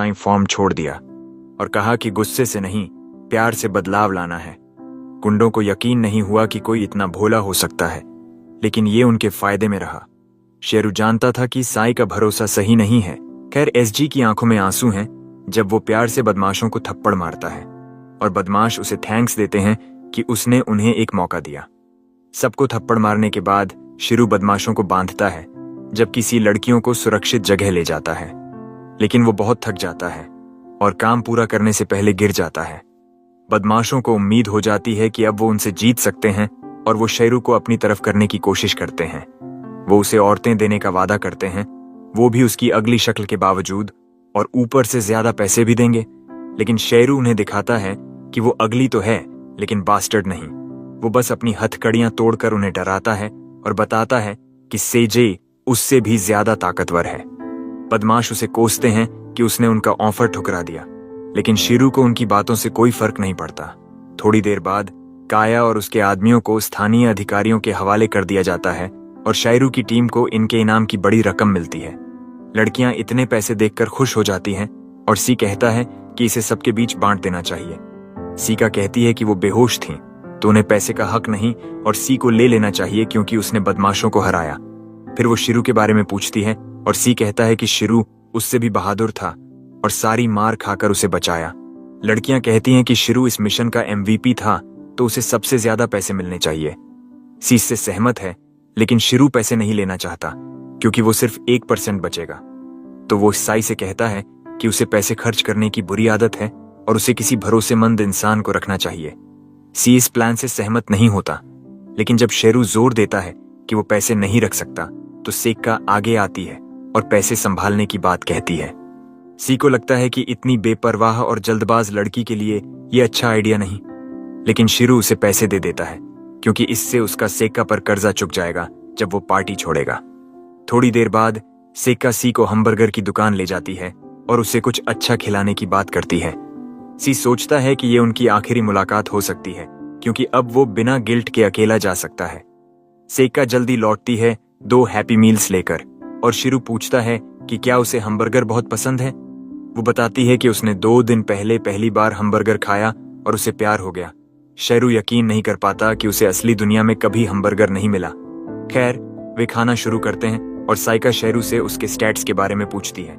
Sai form छोड़ दिया और कहा कि गुस्से से नहीं, प्यार से बदलाव लाना है। गुंडों को यकीन नहीं हुआ कि कोई इतना भोला हो सकता है, लेकिन ये उनके फायदे में रहा। शेरू जानता था कि साई का भरोसा सही नहीं है। खैर, एसजी की आंखों में आंसू हैं जब वो प्यार से बदमाशों को थप्पड़ मारता है और बदमाश उसे थैंक्स देते हैं कि उसने उन्हें एक मौका दिया। सबको थप्पड़ मारने के बाद शेरू बदमाशों को बांधता है, जब किसी लड़कियों को सुरक्षित जगह ले जाता है। लेकिन वो बहुत थक जाता है और काम पूरा करने से पहले गिर जाता है। बदमाशों को उम्मीद हो जाती है कि अब वो उनसे जीत सकते हैं और वो शेरू को अपनी तरफ करने की कोशिश करते हैं। वो उसे औरतें देने का वादा करते हैं, वो भी उसकी अगली शक्ल के बावजूद, और ऊपर से ज्यादा पैसे भी देंगे। लेकिन शेरू उन्हें दिखाता है कि वो अगली तो है लेकिन बास्टर्ड नहीं। वो बस अपनी हथकड़ियां तोड़कर उन्हें डराता है और बताता है कि सेजे उससे भी ज्यादा ताकतवर है। बदमाश उसे कोसते हैं कि उसने उनका ऑफर ठुकरा दिया, लेकिन शेरू को उनकी बातों से कोई फर्क नहीं पड़ता। थोड़ी देर बाद काया और उसके आदमियों को स्थानीय अधिकारियों के हवाले कर दिया जाता है और शेरू की टीम को इनके इनाम की बड़ी रकम मिलती है। लड़कियां इतने पैसे देखकर खुश हो जाती हैं और सी कहता है कि इसे सबके बीच बांट देना चाहिए। सीका कहती है कि वो बेहोश थीं, तो उन्हें पैसे का हक नहीं और सी को ले लेना चाहिए क्योंकि उसने बदमाशों को हराया। फिर वो शेरू के बारे में पूछती है और सी कहता है कि शेरू उससे भी बहादुर था और सारी मार खाकर उसे बचाया। लड़कियां कहती हैं कि शेरू इस मिशन का एमवीपी था, तो उसे सबसे ज्यादा पैसे मिलने चाहिए। सी इससे सहमत है, लेकिन शेरू पैसे नहीं लेना चाहता क्योंकि वो सिर्फ 1% बचेगा। तो वो साई से कहता है कि उसे पैसे खर्च करने की बुरी आदत है और उसे किसी भरोसेमंद इंसान को रखना चाहिए। सी इस प्लान से सहमत नहीं होता, लेकिन जब शेरू जोर देता है कि वो पैसे नहीं रख सकता, तो सेका आगे आती है और पैसे संभालने की बात कहती है। सी को लगता है कि इतनी बेपरवाह और जल्दबाज लड़की के लिए ये अच्छा आइडिया नहीं, लेकिन शेरू उसे पैसे दे देता है क्योंकि इससे उसका सेका पर कर्जा चुक जाएगा जब वो पार्टी छोड़ेगा। थोड़ी देर बाद सेका सी को हैमबर्गर की दुकान ले जाती है और उसे कुछ अच्छा खिलाने की बात करती है। सी सोचता है कि ये उनकी आखिरी मुलाकात हो सकती है क्योंकि अब वो बिना गिल्ट के अकेला जा सकता है। सेका जल्दी लौटती है 2 हैप्पी मील्स लेकर और शेरू पूछता है कि क्या उसे हैमबर्गर बहुत पसंद है। वो बताती है कि उसने 2 दिन पहले पहली बार हैमबर्गर खाया और उसे प्यार हो गया। शेरू यकीन नहीं कर पाता कि उसे असली दुनिया में कभी हैमबर्गर नहीं मिला। खैर, वे खाना शुरू करते हैं और साइका शेरू से उसके स्टैट्स के बारे में पूछती है।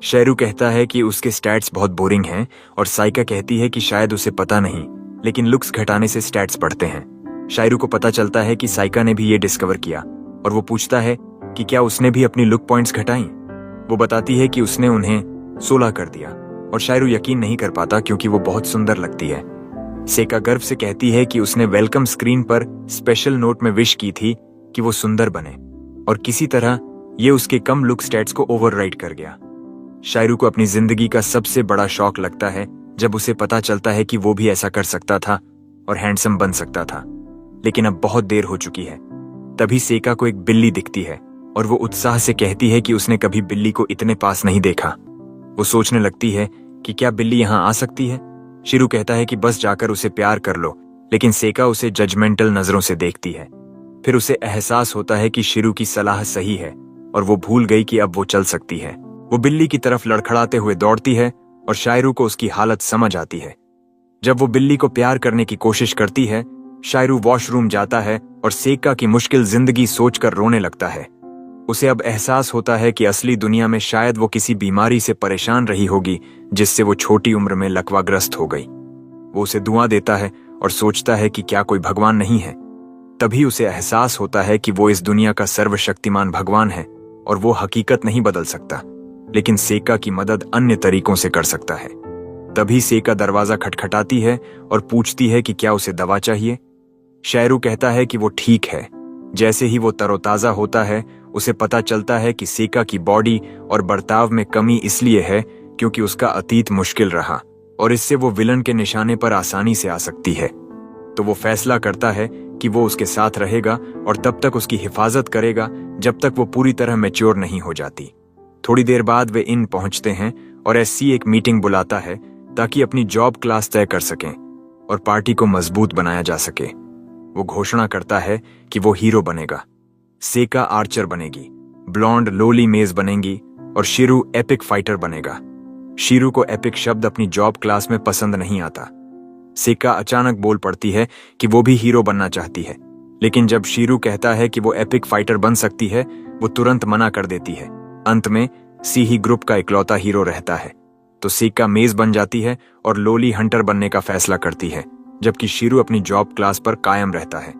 शेरू कहता है कि उसके स्टैट्स बहुत बोरिंग हैं और साइका कहती है कि शायद उसे पता नहीं, लेकिन लुक्स घटाने से स्टैट्स बढ़ते हैं। शेरू को पता चलता है कि साइका ने भी ये डिस्कवर किया और वो पूछता है कि क्या उसने भी अपनी लुक पॉइंट्स घटाई। वो बताती है कि उसने उन्हें 16 कर दिया और शेरू यकीन नहीं कर पाता क्योंकि वो बहुत सुंदर लगती है। सेका गर्व से कहती है कि उसने वेलकम स्क्रीन पर स्पेशल नोट में विश की थी कि वो सुंदर बने, और किसी तरह ये उसके कम लुक स्टैट्स को ओवरराइड कर गया। शेरू को अपनी जिंदगी का सबसे बड़ा शौक लगता है जब उसे पता चलता है कि वो भी ऐसा कर सकता था और हैंडसम बन सकता था, लेकिन अब बहुत देर हो चुकी है। तभी सेका को एक बिल्ली दिखती है और वो उत्साह से कहती है कि उसने कभी बिल्ली को इतने पास नहीं देखा। वो सोचने लगती है कि क्या बिल्ली यहाँ आ सकती है। शेरू कहता है कि बस जाकर उसे प्यार कर लो, लेकिन सेका उसे जजमेंटल नजरों से देखती है। फिर उसे एहसास होता है कि शेरू की सलाह सही है और वो भूल गई कि अब वो चल सकती है। वो बिल्ली की तरफ लड़खड़ाते हुए दौड़ती है और शेरू को उसकी हालत समझ आती है। जब वो बिल्ली को प्यार करने की कोशिश करती है, शेरू वॉशरूम जाता है और सेका की मुश्किल जिंदगी सोचकर रोने लगता है। उसे अब एहसास होता है कि असली दुनिया में शायद वो किसी बीमारी से परेशान रही होगी जिससे वो छोटी उम्र में लकवाग्रस्त हो गई। वो उसे दुआ देता है और सोचता है कि क्या कोई भगवान नहीं है। तभी उसे एहसास होता है कि वो इस दुनिया का सर्वशक्तिमान भगवान है और वो हकीकत नहीं बदल सकता, लेकिन सेका की मदद अन्य तरीकों से कर सकता है। तभी सेका दरवाजा खटखटाती है और पूछती है कि क्या उसे दवा चाहिए। शेरू कहता है कि वो ठीक है। जैसे ही वो तरोताजा होता है, उसे पता चलता है कि सेका की बॉडी और बर्ताव में कमी इसलिए है क्योंकि उसका अतीत मुश्किल रहा और इससे वो विलन के निशाने पर आसानी से आ सकती है। तो वो फैसला करता है कि वो उसके साथ रहेगा और तब तक उसकी हिफाजत करेगा जब तक वो पूरी तरह मैच्योर नहीं हो जाती। थोड़ी देर बाद वे इन पहुंचते हैं और एससी एक मीटिंग बुलाता है ताकि अपनी जॉब क्लास तय कर सकें और पार्टी को मजबूत बनाया जा सके। वो घोषणा करता है कि वो हीरो बनेगा, सेका आर्चर बनेगी, ब्लॉन्ड लोली मेज बनेगी और शेरू एपिक फाइटर बनेगा। शीरू को एपिक शब्द अपनी जॉब क्लास में पसंद नहीं आता। सेका अचानक बोल पड़ती है कि वो भी हीरो बनना चाहती है, लेकिन जब शीरू कहता है कि वो एपिक फाइटर बन सकती है, वो तुरंत मना कर देती है। अंत में सी ही ग्रुप का इकलौता हीरो रहता है, तो सेका मेज बन जाती है और लोली हंटर बनने का फैसला करती है, जबकि शीरू अपनी जॉब क्लास पर कायम रहता है।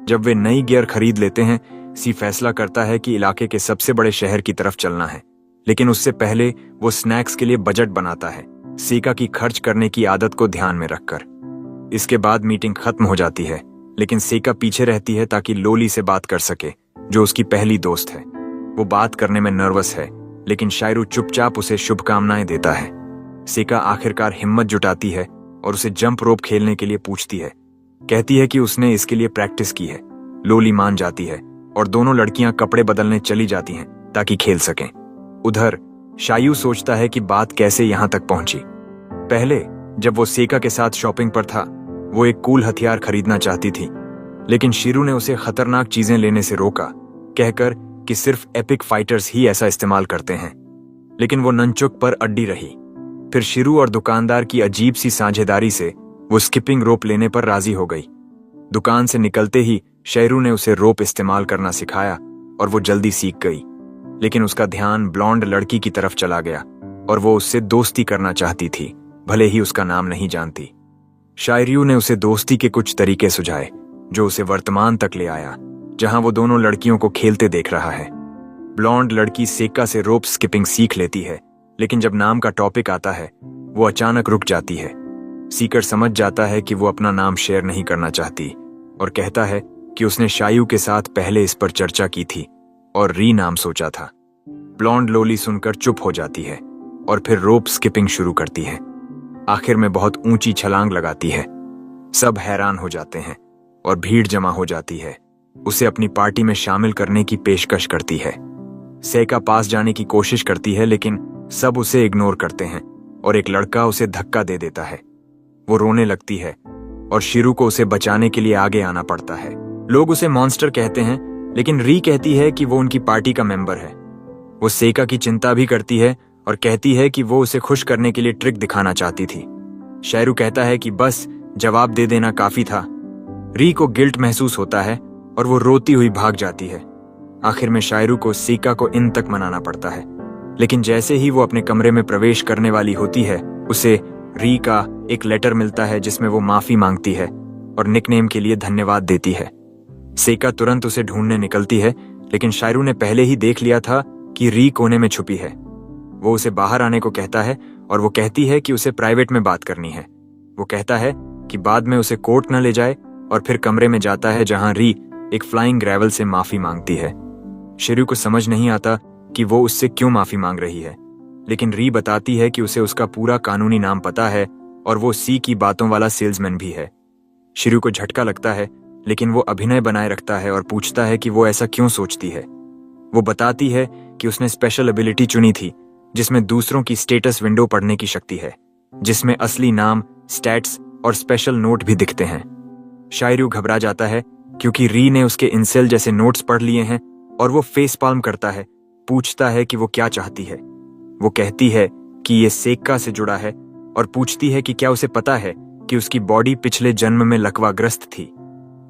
जब वे नई गियर खरीद लेते हैं, सी फैसला करता है कि इलाके के सबसे बड़े शहर की तरफ चलना है, लेकिन उससे पहले वो स्नैक्स के लिए बजट बनाता है, सेका की खर्च करने की आदत को ध्यान में रखकर। इसके बाद मीटिंग खत्म हो जाती है, लेकिन सेका पीछे रहती है ताकि लोली से बात कर सके, जो उसकी पहली दोस्त है। वो बात करने में नर्वस है, लेकिन शायरू चुपचाप उसे शुभकामनाएं देता है। सेका आखिरकार हिम्मत जुटाती है और उसे जंप रोप खेलने के लिए पूछती है। कहती है कि उसने इसके लिए प्रैक्टिस की है। लोली मान जाती है और दोनों लड़कियां कपड़े बदलने चली जाती हैं ताकि खेल सकें। उधर शायू सोचता है कि बात कैसे यहां तक पहुंची। पहले जब वो सेका के साथ शॉपिंग पर था, वो एक कूल हथियार खरीदना चाहती थी, लेकिन शीरू ने उसे खतरनाक चीजें लेने से रोका, कहकर कि सिर्फ एपिक फाइटर्स ही ऐसा इस्तेमाल करते हैं। लेकिन वो ननचुक पर अड्डी रही। फिर शीरू और दुकानदार की अजीब सी साझेदारी से वो स्किपिंग रोप लेने पर राजी हो गई। दुकान से निकलते ही शेरू ने उसे रोप इस्तेमाल करना सिखाया और वो जल्दी सीख गई। लेकिन उसका ध्यान ब्लॉन्ड लड़की की तरफ चला गया और वो उससे दोस्ती करना चाहती थी, भले ही उसका नाम नहीं जानती। शायरू ने उसे दोस्ती के कुछ तरीके सुझाए, जो उसे वर्तमान तक ले आया, जहां वो दोनों लड़कियों को खेलते देख रहा है। ब्लॉन्ड लड़की सेका से रोप स्किपिंग सीख लेती है, लेकिन जब नाम का टॉपिक आता है, वो अचानक रुक जाती है। सीकर समझ जाता है कि वो अपना नाम शेयर नहीं करना चाहती और कहता है कि उसने शायू के साथ पहले इस पर चर्चा की थी और री नाम सोचा था। ब्लॉन्ड लोली सुनकर चुप हो जाती है और फिर रोप स्किपिंग शुरू करती है। आखिर में बहुत ऊंची छलांग लगाती है। सब हैरान हो जाते हैं और भीड़ जमा हो जाती है। उसे अपनी पार्टी में शामिल करने की पेशकश करती है। सेका पास जाने की कोशिश करती है, लेकिन सब उसे इग्नोर करते हैं और एक लड़का उसे धक्का दे देता है। वो रोने लगती है और शीरू को उसे बचाने के लिए आगे आना पड़ता है। लोग उसे मॉन्स्टर कहते हैं, लेकिन री कहती है कि वो उनकी पार्टी का मेंबर है। वो सेका की चिंता भी करती है और कहती है कि वो उसे खुश करने के लिए ट्रिक दिखाना चाहती थी। शेरू कहता है कि बस जवाब दे देना काफी था। री को गिल्ट महसूस होता है और वो रोती हुई भाग जाती है। आखिर में शायरू को सेका को इन तक मनाना पड़ता है, लेकिन जैसे ही वो अपने कमरे में प्रवेश करने वाली होती है, उसे री का एक लेटर मिलता है जिसमें वो माफी मांगती है और निकनेम के लिए धन्यवाद देती है। सेका तुरंत उसे ढूंढने निकलती है, लेकिन शायरू ने पहले ही देख लिया था कि री कोने में छुपी है। वो उसे बाहर आने को कहता है और वो कहती है कि उसे प्राइवेट में बात करनी है। वो कहता है कि बाद में उसे कोर्ट न ले जाए और फिर कमरे में जाता है जहां री एक फ्लाइंग ग्रेवल से माफी मांगती है। शेरू को समझ नहीं आता कि वो उससे क्यों माफी मांग रही है, लेकिन री बताती है कि उसे उसका पूरा कानूनी नाम पता है और वो सी की बातों वाला सेल्समैन भी है। शेरू को झटका लगता है, लेकिन वो अभिनय बनाए रखता है और पूछता है कि वो ऐसा क्यों सोचती है। वो बताती है कि उसने स्पेशल एबिलिटी चुनी थी जिसमें दूसरों की स्टेटस विंडो पढ़ने की शक्ति है, जिसमें असली नाम, स्टैट्स और स्पेशल नोट भी दिखते हैं। शायरू घबरा जाता है क्योंकि री ने उसके इंसेल जैसे नोट्स पढ़ लिए हैं और वो फेस पाल्म करता है, पूछता है कि वो क्या चाहती है। वो कहती है कि ये सेका से जुड़ा है और पूछती है कि क्या उसे पता है कि उसकी बॉडी पिछले जन्म में लकवाग्रस्त थी।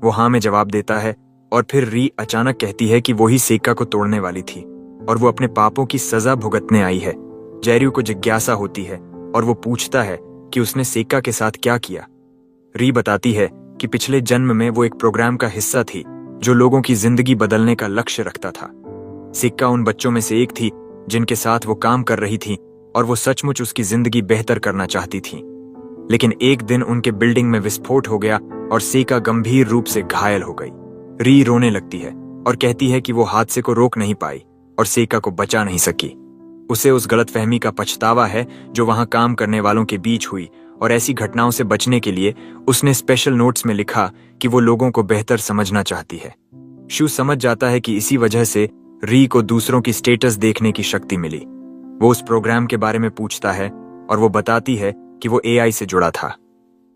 वो हाँ में जवाब देता है और फिर री अचानक कहती है कि वो ही सेका को तोड़ने वाली थी और वो अपने पापों की सजा भुगतने आई है। जेरू को जिज्ञासा होती है और वो पूछता है कि उसने सेका के साथ क्या किया। री बताती है कि पिछले जन्म में वो एक प्रोग्राम का हिस्सा थी जो लोगों की जिंदगी बदलने का लक्ष्य रखता था। सेका उन बच्चों में से एक थी जिनके साथ वो काम कर रही थी और वो सचमुच उसकी जिंदगी बेहतर करना चाहती थी। लेकिन एक दिन उनके बिल्डिंग में विस्फोट हो गया और सेका गंभीर रूप से घायल हो गई। री रोने लगती है और कहती है कि वो हादसे को रोक नहीं पाई और सेका को बचा नहीं सकी। उसे उस गलतफहमी का पछतावा है जो वहां काम करने वालों के बीच हुई और ऐसी घटनाओं से बचने के लिए उसने स्पेशल नोट्स में लिखा कि वो लोगों को बेहतर समझना चाहती है। शू समझ जाता है कि इसी वजह से री को दूसरों की स्टेटस देखने की शक्ति मिली। वो उस प्रोग्राम के बारे में पूछता है और वो बताती है कि वो एआई से जुड़ा था।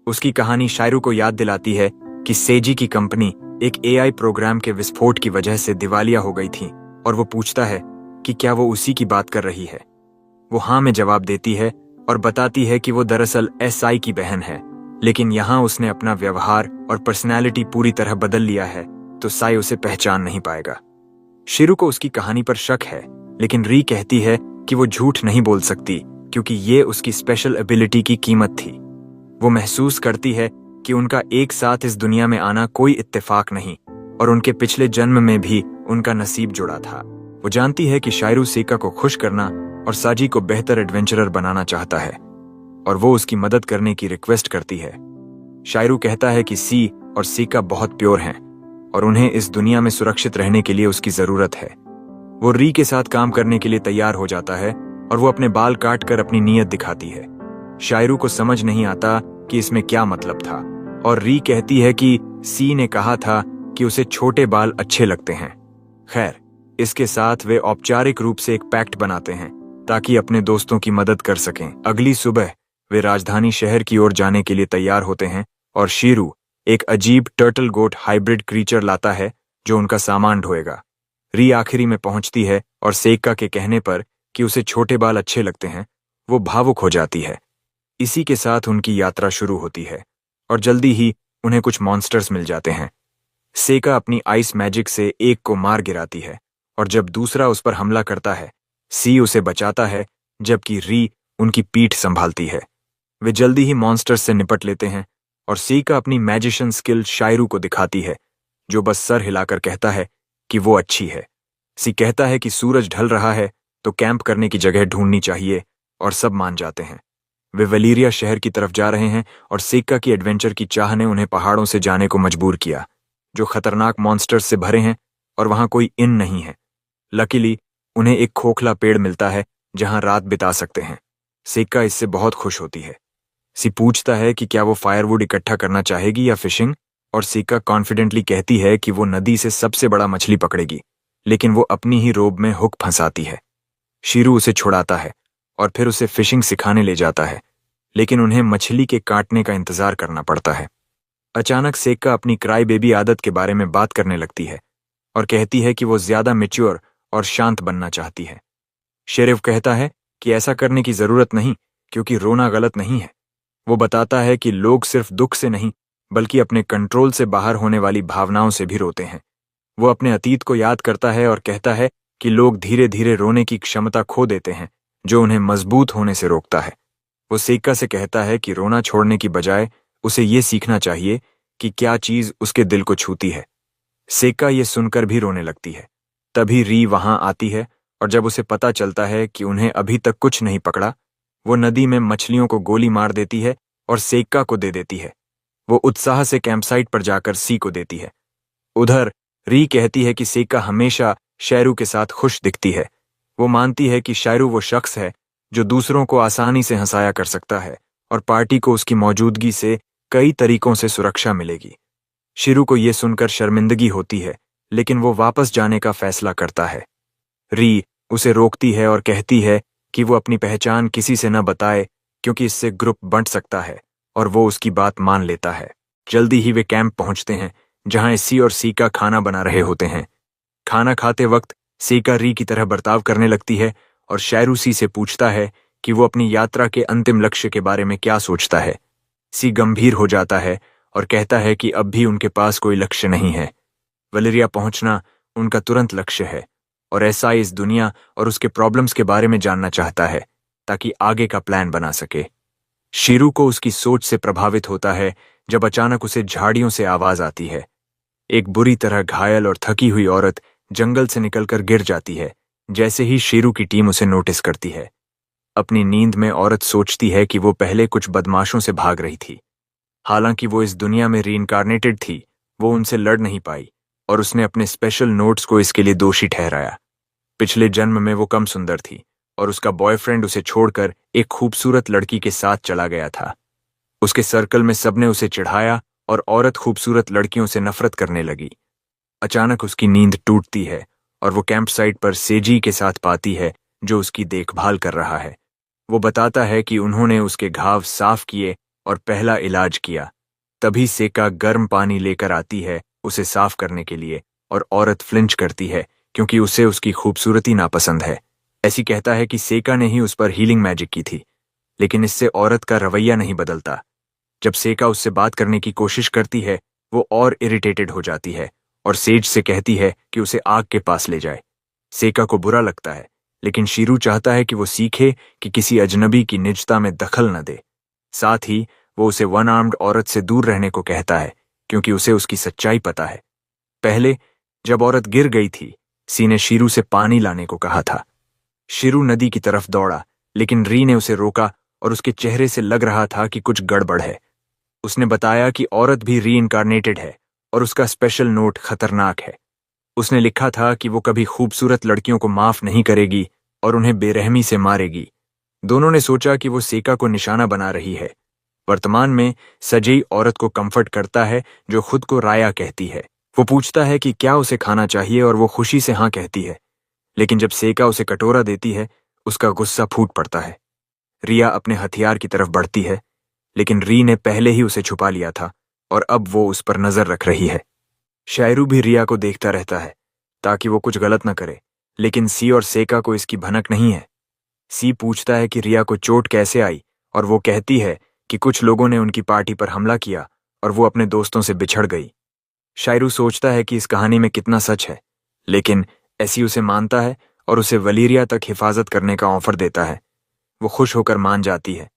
उसकी कहानी शायरू को याद दिलाती है कि सेजी की कंपनी एक एआई प्रोग्राम के विस्फोट की वजह से दिवालिया हो गई थी और वो पूछता है कि क्या वो उसी की बात कर रही है। वो हाँ में जवाब देती है और बताती है कि वो दरअसल एसआई की बहन है, लेकिन यहाँ उसने अपना व्यवहार और पर्सनैलिटी पूरी तरह बदल लिया है, तो साई उसे पहचान नहीं पाएगा। शिरू को उसकी कहानी पर शक है, लेकिन री कहती है कि वो झूठ नहीं बोल सकती क्योंकि ये उसकी स्पेशल एबिलिटी की कीमत थी। वो महसूस करती है कि उनका एक साथ इस दुनिया में आना कोई इत्तेफाक नहीं और उनके पिछले जन्म में भी उनका नसीब जुड़ा था। वो जानती है कि शायरू सेका को खुश करना और साजी को बेहतर एडवेंचरर बनाना चाहता है और वो उसकी मदद करने की रिक्वेस्ट करती है। शायरू कहता है कि सी और सेका बहुत प्योर हैं और उन्हें इस दुनिया में सुरक्षित रहने के लिए उसकी जरूरत है। वो री के साथ काम करने के लिए तैयार हो जाता है और वो अपने बाल काट कर अपनी नीयत दिखाती है। शायरू को समझ नहीं आता कि इसमें क्या मतलब था और री कहती है कि सी ने कहा था कि उसे छोटे बाल अच्छे लगते हैं। खैर, इसके साथ वे औपचारिक रूप से एक पैक्ट बनाते हैं ताकि अपने दोस्तों की मदद कर सकें। अगली सुबह वे राजधानी शहर की ओर जाने के लिए तैयार होते हैं और शीरू एक अजीब टर्टल गोट हाइब्रिड क्रीचर लाता है जो उनका सामान ढोएगा। री आखिरी में पहुंचती है और सेका के कहने पर कि उसे छोटे बाल अच्छे लगते हैं, वो भावुक हो जाती है। इसी के साथ उनकी यात्रा शुरू होती है और जल्दी ही उन्हें कुछ मॉन्स्टर्स मिल जाते हैं। सेका अपनी आइस मैजिक से एक को मार गिराती है और जब दूसरा उस पर हमला करता है, सी उसे बचाता है जबकि री उनकी पीठ संभालती है। वे जल्दी ही मॉन्स्टर्स से निपट लेते हैं और सेका अपनी मैजिशियन स्किल शायरू को दिखाती है, जो बस सर हिलाकर कहता है कि वो अच्छी है। सी कहता है कि सूरज ढल रहा है तो कैंप करने की जगह ढूंढनी चाहिए और सब मान जाते हैं। वे वलीरिया शहर की तरफ जा रहे हैं और सेका की एडवेंचर की चाह ने उन्हें पहाड़ों से जाने को मजबूर किया, जो खतरनाक मॉन्स्टर्स से भरे हैं और वहां कोई इन नहीं है। लकीली उन्हें एक खोखला पेड़ मिलता है जहां रात बिता सकते हैं। सेका इससे बहुत खुश होती है। सी पूछता है कि क्या वो फायरवुड इकट्ठा करना चाहेगी या फिशिंग, और सेका कॉन्फिडेंटली कहती है कि वो नदी से सबसे बड़ा मछली पकड़ेगी, लेकिन वो अपनी ही रोब में हुक फंसाती है। शीरू उसे छुड़ाता है और फिर उसे फिशिंग सिखाने ले जाता है, लेकिन उन्हें मछली के काटने का इंतजार करना पड़ता है। अचानक सेका अपनी क्राई बेबी आदत के बारे में बात करने लगती है और कहती है कि वो ज्यादा मैच्योर और शांत बनना चाहती है। शेरिफ कहता है कि ऐसा करने की जरूरत नहीं क्योंकि रोना गलत नहीं है। वो बताता है कि लोग सिर्फ दुख से नहीं बल्कि अपने कंट्रोल से बाहर होने वाली भावनाओं से भी रोते हैं। वो अपने अतीत को याद करता है और कहता है कि लोग धीरे धीरे रोने की क्षमता खो देते हैं, जो उन्हें मजबूत होने से रोकता है। वो सेका से कहता है कि रोना छोड़ने की बजाय उसे ये सीखना चाहिए कि क्या चीज उसके दिल को छूती है। सेका ये सुनकर भी रोने लगती है। तभी री वहां आती है और जब उसे पता चलता है कि उन्हें अभी तक कुछ नहीं पकड़ा, वो नदी में मछलियों को गोली मार देती है और सेका को दे देती है। वो उत्साह से कैंपसाइट पर जाकर सी को देती है। उधर री कहती है कि सेका हमेशा शायरू के साथ खुश दिखती है। वो मानती है कि शायरू वो शख्स है जो दूसरों को आसानी से हंसाया कर सकता है और पार्टी को उसकी मौजूदगी से कई तरीकों से सुरक्षा मिलेगी। शिरू को यह सुनकर शर्मिंदगी होती है, लेकिन वो वापस जाने का फैसला करता है। री उसे रोकती है और कहती है कि वो अपनी पहचान किसी से न बताए क्योंकि इससे ग्रुप बंट सकता है, और वो उसकी बात मान लेता है। जल्दी ही वे कैंप पहुंचते हैं जहां सी और सीका खाना बना रहे होते हैं। खाना खाते वक्त सीका री की तरह बर्ताव करने लगती है और शायरू सी से पूछता है कि वो अपनी यात्रा के अंतिम लक्ष्य के बारे में क्या सोचता है। सी गंभीर हो जाता है और कहता है कि अब भी उनके पास कोई लक्ष्य नहीं है। वलेरिया पहुंचना उनका तुरंत लक्ष्य है और ऐसा इस दुनिया और उसके प्रॉब्लम्स के बारे में जानना चाहता है ताकि आगे का प्लान बना सके। शीरू को उसकी सोच से प्रभावित होता है जब अचानक उसे झाड़ियों से आवाज आती है। एक बुरी तरह घायल और थकी हुई औरत जंगल से निकलकर गिर जाती है जैसे ही शीरू की टीम उसे नोटिस करती है। अपनी नींद में औरत सोचती है कि वो पहले कुछ बदमाशों से भाग रही थी। हालांकि वो इस दुनिया में रीइंकार्नेटेड थी, वो उनसे लड़ नहीं पाई और उसने अपने स्पेशल नोट्स को इसके लिए दोषी ठहराया। पिछले जन्म में वो कम सुंदर थी और उसका बॉयफ्रेंड उसे छोड़कर एक खूबसूरत लड़की के साथ चला गया था। उसके सर्कल में सबने उसे चिढ़ाया और औरत खूबसूरत लड़कियों से नफरत करने लगी। अचानक उसकी नींद टूटती है और वो कैंप साइट पर सेजी के साथ पाती है जो उसकी देखभाल कर रहा है। वो बताता है कि उन्होंने उसके घाव साफ किए और पहला इलाज किया। तभी सेका गर्म पानी लेकर आती है उसे साफ करने के लिए और औरत फ्लिंच करती है क्योंकि उसे उसकी खूबसूरती नापसंद है। ऐसी कहता है कि सेका ने ही उस पर हीलिंग मैजिक की थी। लेकिन इससे औरत का रवैया नहीं बदलता। जब सेका उससे बात करने की कोशिश करती है, वो और इरिटेटेड हो जाती है और सेज से कहती है कि उसे आग के पास ले जाए। सेका को बुरा लगता है, लेकिन शीरू चाहता है कि वो सीखे कि किसी अजनबी की निजता में दखल न दे। साथ ही वो उसे वन आर्म्ड औरत से दूर रहने को कहता है, क्योंकि उसे उसकी सच्चाई पता है। पहले जब औरत गिर गई थी, सी ने शीरू से पानी लाने को कहा था। शीरू नदी की तरफ दौड़ा, लेकिन री ने उसे रोका और उसके चेहरे से लग रहा था कि कुछ गड़बड़ है। उसने बताया कि औरत भी रीइंकारनेटेड है और उसका स्पेशल नोट खतरनाक है। उसने लिखा था कि वो कभी खूबसूरत लड़कियों को माफ नहीं करेगी और उन्हें बेरहमी से मारेगी। दोनों ने सोचा कि वो सेका को निशाना बना रही है। वर्तमान में सजई औरत को कंफर्ट करता है, जो खुद को राया कहती है। वो पूछता है कि क्या उसे खाना चाहिए और वो खुशी से हाँ कहती है। लेकिन जब सेका उसे कटोरा देती है, उसका गुस्सा फूट पड़ता है। रिया अपने हथियार की तरफ बढ़ती है, लेकिन री ने पहले ही उसे छुपा लिया था और अब वो उस पर नजर रख रही है। शायरू भी रिया को देखता रहता है ताकि वो कुछ गलत न करे, लेकिन सी और सेका को इसकी भनक नहीं है। सी पूछता है कि रिया को चोट कैसे आई और वो कहती है कि कुछ लोगों ने उनकी पार्टी पर हमला किया और वो अपने दोस्तों से बिछड़ गई। शायरू सोचता है कि इस कहानी में कितना सच है, लेकिन ऐसी उसे मानता है और उसे वलीरिया तक हिफाजत करने का ऑफर देता है। वो खुश होकर मान जाती है,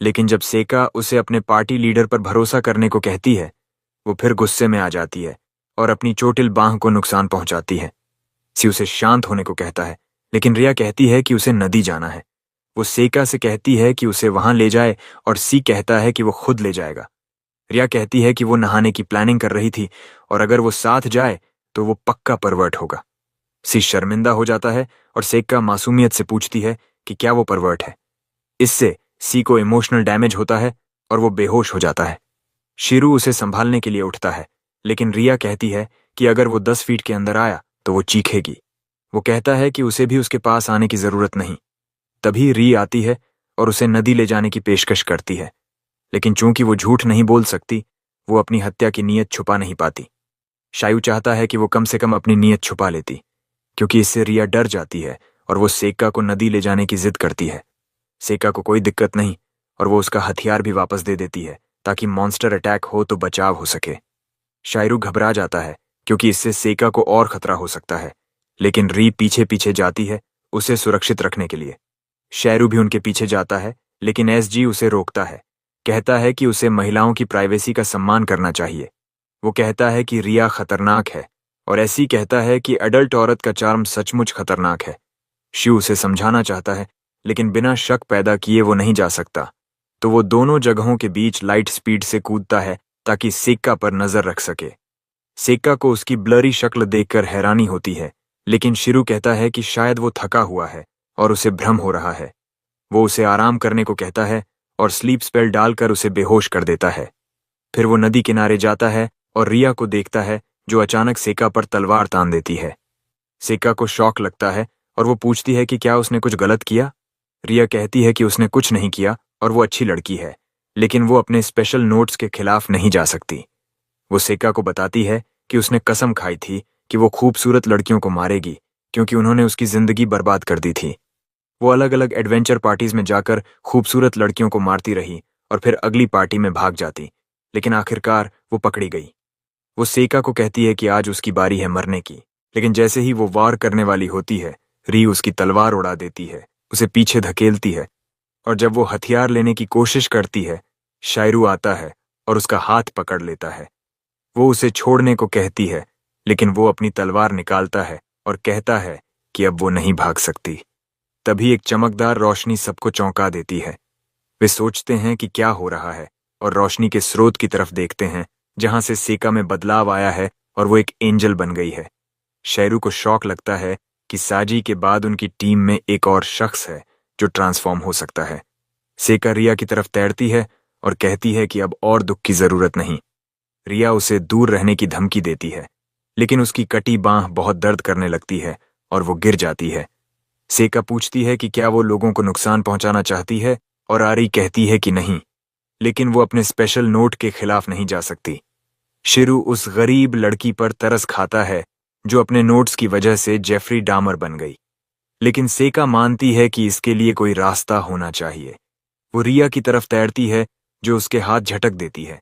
लेकिन जब सेका उसे अपने पार्टी लीडर पर भरोसा करने को कहती है, वो फिर गुस्से में आ जाती है और अपनी चोटिल बांह को नुकसान पहुंचाती है। सी उसे शांत होने को कहता है, लेकिन रिया कहती है कि उसे नदी जाना है। वो सेका से कहती है कि उसे वहां ले जाए और सी कहता है कि वो खुद ले जाएगा। रिया कहती है कि वो नहाने की प्लानिंग कर रही थी और अगर वो साथ जाए तो वो पक्का परवर्ट होगा। सी शर्मिंदा हो जाता है और सेका मासूमियत से पूछती है कि क्या वो परवर्ट है। इससे सी को इमोशनल डैमेज होता है और वो बेहोश हो जाता है। शीरू उसे संभालने के लिए उठता है, लेकिन रिया कहती है कि अगर वो 10 फीट के अंदर आया तो वो चीखेगी। वो कहता है कि उसे भी उसके पास आने की जरूरत नहीं। तभी री आती है और उसे नदी ले जाने की पेशकश करती है, लेकिन चूंकि वो झूठ नहीं बोल सकती, वो अपनी हत्या की नीयत छुपा नहीं पाती। शायू चाहता है कि वो कम से कम अपनी नीयत छुपा लेती, क्योंकि इससे रिया डर जाती है और वो सेका को नदी ले जाने की जिद करती है। सेका को कोई दिक्कत नहीं और वो उसका हथियार भी वापस दे देती है ताकि मॉन्स्टर अटैक हो तो बचाव हो सके। शायरू घबरा जाता है क्योंकि इससे सेका को और खतरा हो सकता है, लेकिन री पीछे पीछे जाती है उसे सुरक्षित रखने के लिए। शायरू भी उनके पीछे जाता है, लेकिन एसजी उसे रोकता है, कहता है कि उसे महिलाओं की प्राइवेसी का सम्मान करना चाहिए। वो कहता है कि रिया खतरनाक है और ऐसी कहता है कि अडल्ट औरत का चार्म सचमुच खतरनाक है। शिव उसे समझाना चाहता है, लेकिन बिना शक पैदा किए वो नहीं जा सकता, तो वो दोनों जगहों के बीच लाइट स्पीड से कूदता है ताकि सेका पर नजर रख सके। सेका को उसकी ब्लरी शक्ल देखकर हैरानी होती है, लेकिन शिरू कहता है कि शायद वो थका हुआ है और उसे भ्रम हो रहा है। वो उसे आराम करने को कहता है और स्लीप स्पेल डालकर उसे बेहोश कर देता है। फिर वो नदी किनारे जाता है और रिया को देखता है, जो अचानक सेका पर तलवार तान देती है। सेका को शौक लगता है और वो पूछती है कि क्या उसने कुछ गलत किया। रिया कहती है कि उसने कुछ नहीं किया और वो अच्छी लड़की है, लेकिन वो अपने स्पेशल नोट्स के खिलाफ नहीं जा सकती। वो सेका को बताती है कि उसने कसम खाई थी कि वो खूबसूरत लड़कियों को मारेगी, क्योंकि उन्होंने उसकी जिंदगी बर्बाद कर दी थी। वो अलग अलग एडवेंचर पार्टीज में जाकर खूबसूरत लड़कियों को मारती रही और फिर अगली पार्टी में भाग जाती, लेकिन आखिरकार वो पकड़ी गई। वो सेका को कहती है कि आज उसकी बारी है मरने की, लेकिन जैसे ही वो वार करने वाली होती है, री उसकी तलवार उड़ा देती है, उसे पीछे धकेलती है, और जब वो हथियार लेने की कोशिश करती है, शायरू आता है और उसका हाथ पकड़ लेता है। वो उसे छोड़ने को कहती है, लेकिन वो अपनी तलवार निकालता है और कहता है कि अब वो नहीं भाग सकती। तभी एक चमकदार रोशनी सबको चौंका देती है। वे सोचते हैं कि क्या हो रहा है और रोशनी के स्रोत की तरफ देखते हैं, जहां से सेका में बदलाव आया है और वो एक एंजल बन गई है। शायरू को शौक लगता है कि साजी के बाद उनकी टीम में एक और शख्स है जो ट्रांसफॉर्म हो सकता है। सेका रिया की तरफ तैरती है और कहती है कि अब और दुख की जरूरत नहीं। रिया उसे दूर रहने की धमकी देती है, लेकिन उसकी कटी बांह बहुत दर्द करने लगती है और वो गिर जाती है। सेका पूछती है कि क्या वो लोगों को नुकसान पहुंचाना चाहती है और आरी कहती है कि नहीं, लेकिन वो अपने स्पेशल नोट के खिलाफ नहीं जा सकती। शिरू उस गरीब लड़की पर तरस खाता है जो अपने नोट्स की वजह से जेफरी डामर बन गई, लेकिन सेका मानती है कि इसके लिए कोई रास्ता होना चाहिए। वो रिया की तरफ तैरती है जो उसके हाथ झटक देती है,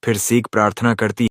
फिर सीख प्रार्थना करती